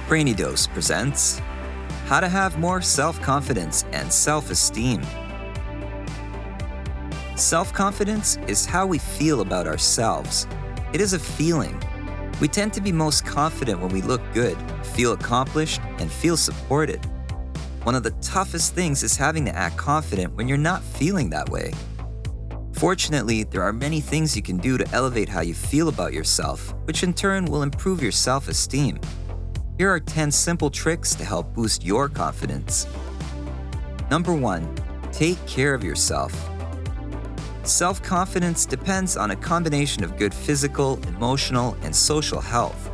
BRAINY Dose presents How to Have More Self-Confidence and Self-Esteem. Self-confidence is how we feel about ourselves. It is a feeling. We tend to be most confident when we look good, feel accomplished, and feel supported. One of the toughest things is having to act confident when you're not feeling that way. Fortunately, there are many things you can do to elevate how you feel about yourself, which in turn will improve your self-esteem. Here are 10 simple tricks to help boost your confidence. Number 1, take care of yourself. Self-confidence depends on a combination of good physical, emotional, and social health.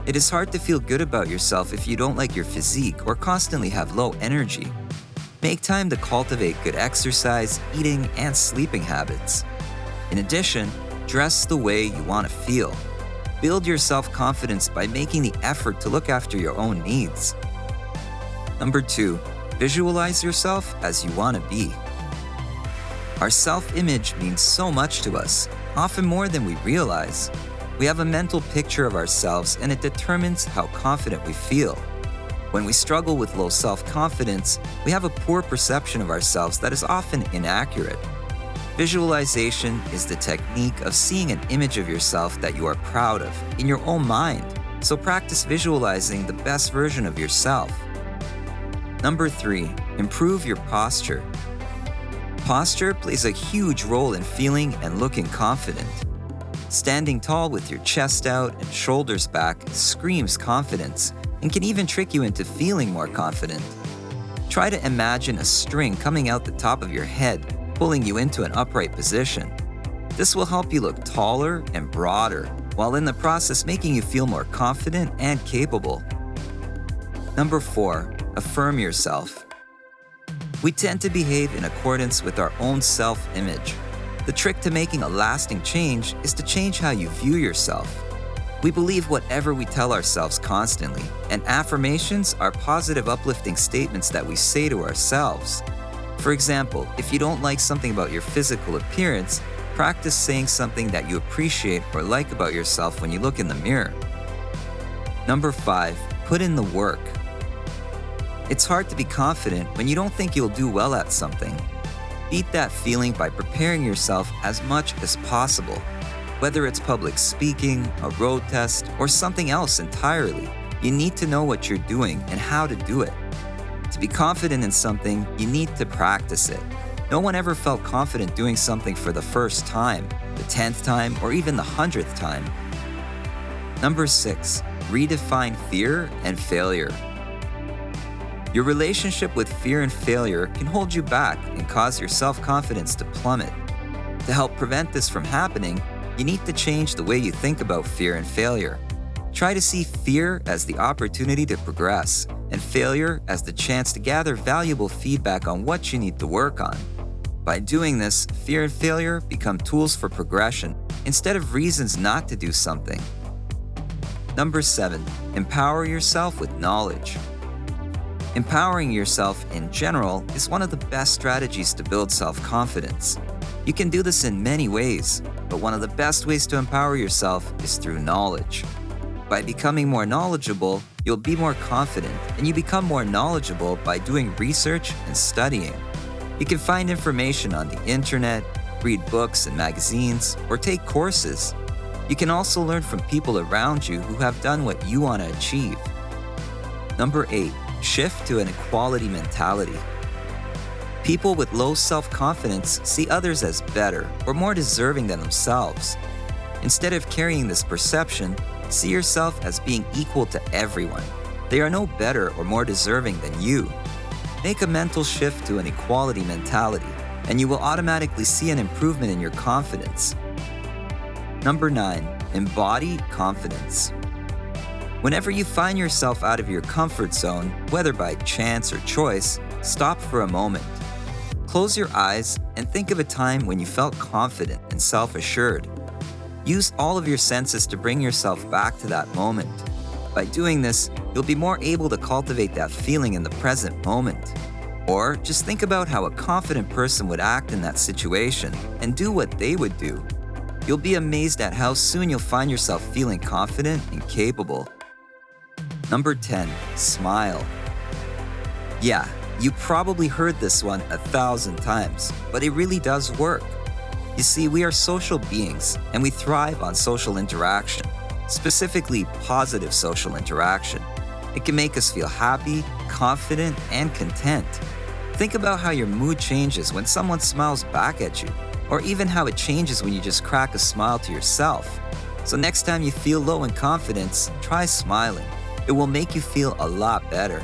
It is hard to feel good about yourself if you don't like your physique or constantly have low energy. Make time to cultivate good exercise, eating, and sleeping habits. In addition, dress the way you want to feel. Build your self-confidence by making the effort to look after your own needs. Number 2, visualize yourself as you want to be. Our self-image means so much to us, often more than we realize. We have a mental picture of ourselves and it determines how confident we feel. When we struggle with low self-confidence, we have a poor perception of ourselves that is often inaccurate. Visualization is the technique of seeing an image of yourself that you are proud of in your own mind, so practice visualizing the best version of yourself. Number 3, improve your posture. Posture plays a huge role in feeling and looking confident. Standing tall with your chest out and shoulders back screams confidence and can even trick you into feeling more confident. Try to imagine a string coming out the top of your head, pulling you into an upright position. This will help you look taller and broader, while in the process making you feel more confident and capable. Number 4, affirm yourself. We tend to behave in accordance with our own self-image. The trick to making a lasting change is to change how you view yourself. We believe whatever we tell ourselves constantly, and affirmations are positive, uplifting statements that we say to ourselves. For example, if you don't like something about your physical appearance, practice saying something that you appreciate or like about yourself when you look in the mirror. Number 5, put in the work. It's hard to be confident when you don't think you'll do well at something. Beat that feeling by preparing yourself as much as possible. Whether it's public speaking, a road test, or something else entirely, you need to know what you're doing and how to do it. To be confident in something, you need to practice it. No one ever felt confident doing something for the first time, the 10th time, or even the 100th time. Number 6, redefine fear and failure. Your relationship with fear and failure can hold you back and cause your self-confidence to plummet. To help prevent this from happening, you need to change the way you think about fear and failure. Try to see fear as the opportunity to progress, and failure as the chance to gather valuable feedback on what you need to work on. By doing this, fear and failure become tools for progression instead of reasons not to do something. Number 7, empower yourself with knowledge. Empowering yourself in general is one of the best strategies to build self-confidence. You can do this in many ways, but one of the best ways to empower yourself is through knowledge. By becoming more knowledgeable, you'll be more confident, and you become more knowledgeable by doing research and studying. You can find information on the internet, read books and magazines, or take courses. You can also learn from people around you who have done what you want to achieve. Number 8, shift to an equality mentality. People with low self-confidence see others as better or more deserving than themselves. Instead of carrying this perception, see yourself as being equal to everyone. They are no better or more deserving than you. Make a mental shift to an equality mentality, and you will automatically see an improvement in your confidence. Number 9, embodied confidence. Whenever you find yourself out of your comfort zone, whether by chance or choice, stop for a moment. Close your eyes and think of a time when you felt confident and self-assured. Use all of your senses to bring yourself back to that moment. By doing this, you'll be more able to cultivate that feeling in the present moment. Or just think about how a confident person would act in that situation and do what they would do. You'll be amazed at how soon you'll find yourself feeling confident and capable. Number 10, smile. Yeah, you probably heard this one 1,000 times, but it really does work. You see, we are social beings and we thrive on social interaction, specifically positive social interaction. It can make us feel happy, confident, and content. Think about how your mood changes when someone smiles back at you, or even how it changes when you just crack a smile to yourself. So next time you feel low in confidence, try smiling. It will make you feel a lot better.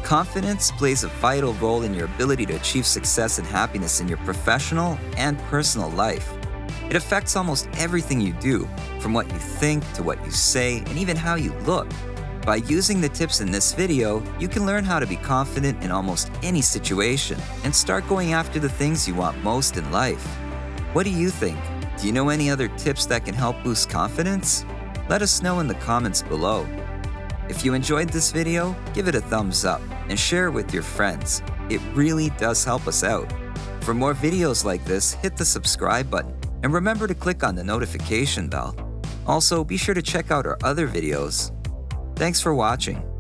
Confidence plays a vital role in your ability to achieve success and happiness in your professional and personal life. It affects almost everything you do, from what you think to what you say and even how you look. By using the tips in this video, you can learn how to be confident in almost any situation and start going after the things you want most in life. What do you think? Do you know any other tips that can help boost confidence? Let us know in the comments below. If you enjoyed this video, give it a thumbs up and share it with your friends. It really does help us out. For more videos like this, hit the subscribe button and remember to click on the notification bell. Also, be sure to check out our other videos. Thanks for watching.